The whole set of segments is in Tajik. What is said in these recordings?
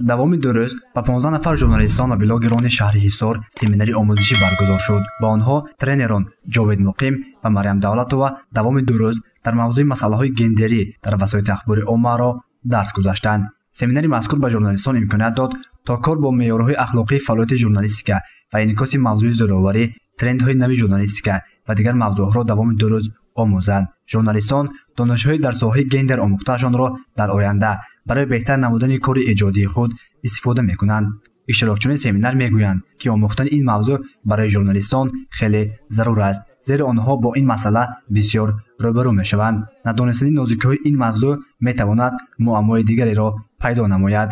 давоми 2 рӯз ба 15 нафар журналистон ва блогерони шаҳри Ҳисор семинари омӯзишӣ баргузор шуд. Ба онҳо тренерон Ҷовед Муқим ва Марьям Давлатова давоми 2 рӯз дар мавзӯи масъалаҳои гендерӣ дар васоити ахбори оммаро дарс гузаштанд. семинари мазкур ба журналистон имконият дод то кор бо меъёрҳои ахлоқии фаъолияти журналистика ва инъикоси мавзӯи зӯроварӣ, трендҳои нави журналистика ва дигар мавзӯъҳоро давоми 2 рӯз омӯзанд. журналистон донишҳои дар соҳаи гендер омӯхтаашонро дар оянда барои беҳтар намудани кори эҷодии худ истифода мекунанд. иштирокчиёни семинар мегӯянд ки омӯхтани ин мавзӯъ барои журналистон хеле зарур аст, зеро онҳо бо ин масъала бисёр рӯбарӯ мешаванд. Надонистани нозикиҳои ин мавзӯъ метавонад муаммои дигареро пайдо намояд.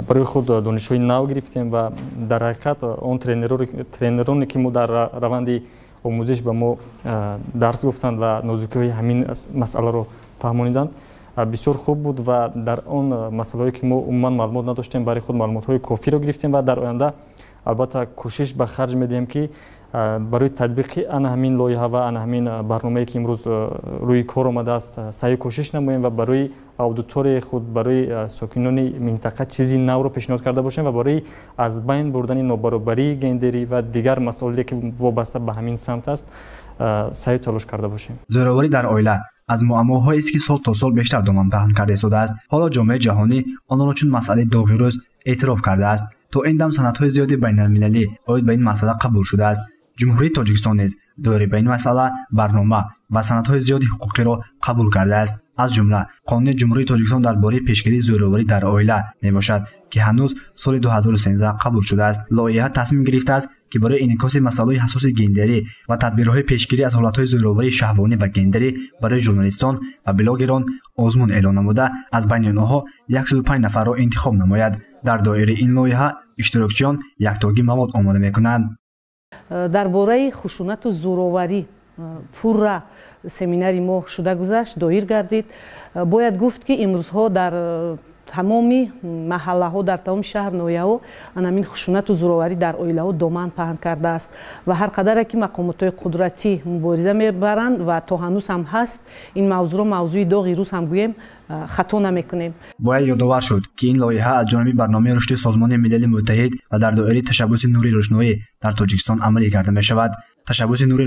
барои худ донишҳои нав гирифтем ва дар ҳақиқат он тренероне ки мо дар раванди омӯзиш ба мо дарс гуфтанд ва нозикиҳои ҳамин масъаларо фаҳмониданд, бисёр хуб буд ва дар он масъалаҳое ки мо умуман маълумот надоштем барои худ маълумотҳои кофиро гирифтем ва дар оянда албатта кӯшиш ба харҷ медиҳем ки барои татбиқи ана ҳамин лоиҳа ва ана ҳамин барномае ки имрӯз рӯи кор омадааст саъю кӯшиш намоем ва барои аудиторияи худ, барои сокинони минтақа чизи навро пешниҳод карда бошем ва барои аз байн бурдани нобаробарии гендерӣ ва дигар масъолие ки вобаста ба ҳамин самт аст саъю талош карда бошем. зӯроварӣ дар оила аз муаммоҳоест ки сол то сол бештар доман паҳн карда истодааст. ҳоло ҷомеаи ҷаҳонӣ онро чун масъалаи доғи рӯз эътироф кардааст. то ин дам санадҳои зиёди байналмилалӣ оид ба ин масъала қабул шудааст. ҷумҳурии Тоҷикистон низ дори ба ин масъала барнома ва санадҳои зиёди ҳуқуқиро қабул кардааст. аз ҷумла қонуни ҷумҳурии Тоҷикистон дар бораи пешгирии зӯроварӣ дар оила мебошад ки ҳанӯз соли 2013 қабул шудааст. лоиҳа тасмим гирифтааст ки барои инъикоси масъалаҳои ҳасоси гендерӣ ва тадбирҳои пешгирӣ аз ҳолатҳои зӯроварии шаҳвонӣ ва гендерӣ барои журналистон ва блогерон озмун эълон намуда аз байни онҳо 105 нафарро интихоб намояд. дар доираи ин лоиҳа иштирокчиён яктоги мавод омода мекунанд. дар бораи хушунату зӯроварӣ пурра семинари мо шуда гузашт, доир гардид. бояд гуфт ки имрӯзҳо дар тамоми маҳаллаҳо, дар тамоми шаҳр ноҳияҳо анамин хушунату зӯроварӣ дар оилаҳо доман паҳн кардааст ва ҳар қадаре ки мақомотҳои қудратӣ мубориза мебаранд ва то ҳанӯз ҳам ҳаст, ин мавзӯъро мавзӯи доғи рӯз ҳам гӯем, хато намекунем. бояд ёдовар шуд ки ин лоиҳа аз ҷониби барномаи рушди Созмони Милали Муттаҳид ва дар доираи Ташаббуси Нури Рӯшноӣ дар Тоҷикистон амалӣ карда мешавад. Ташаббуси Нури